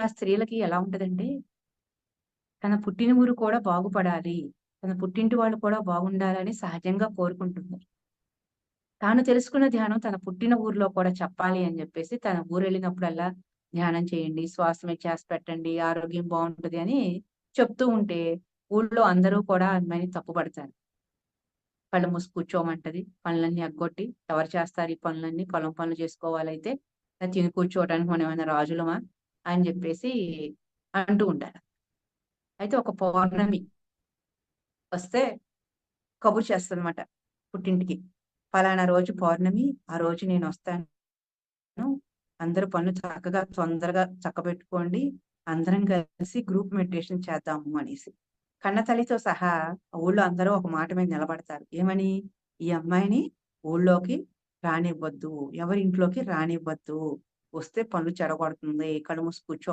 స్త్రీలకి ఎలా ఉంటదంటే, తన పుట్టిన ఊరు కూడా బాగుపడాలి. తన పుట్టింటి వాళ్ళు కూడా బాగుండాలని సహజంగా కోరుకుంటుంది. తాను తెలుసుకున్న ధ్యానం తన పుట్టిన ఊర్లో కూడా చెప్పాలి అని జెప్పేసి తన ఊరెళ్ళినప్పుడల్లా ధ్యానం చేయండి, శ్వాస మీద ధ్యాస పెట్టండి, ఆరోగ్యం బావుంటది అని చెప్తూ ఉంటే, ఊళ్ళో అందరూ కూడా ఆ అమ్మాయిని తప్పుపడతారు. కళ్ళు మూసి కూర్చోమంటది. పనులన్నీ ఎగ్గొట్టి, ఎవరు చేస్తారు ఈ పనులన్నీ? పొలం పనులు చేసుకోవాలైతే. తిని కూర్చోవడానికి మనమేమైనా రాజులమా? అని జెప్పేసి అంటూ ఉంటారు. అయితే ఒక పౌర్ణమి వస్తే కబురు చేస్తదనమాట పుట్టింటికి. పలానా రోజు పౌర్ణమి, ఆ రోజు నేనొస్తాను. అందరూ పనులు చక్కగా తొందరగా చక్కబెట్టుకోండి. అందరం కలిసి గ్రూప్ మెడిటేషన్ చేద్దాము అనేసి. కన్నతల్లితో సహా ఊళ్ళో అందరూ ఒక మాట మీద నిలబడతారు. ఏమని? ఈ అమ్మాయిని ఊళ్ళోకి రానివ్వద్దు. ఎవరింట్లోకి రానివ్వద్దు. వస్తే పనులు చెడగొడుతుంది. కళ్ళు మూసి కూర్చో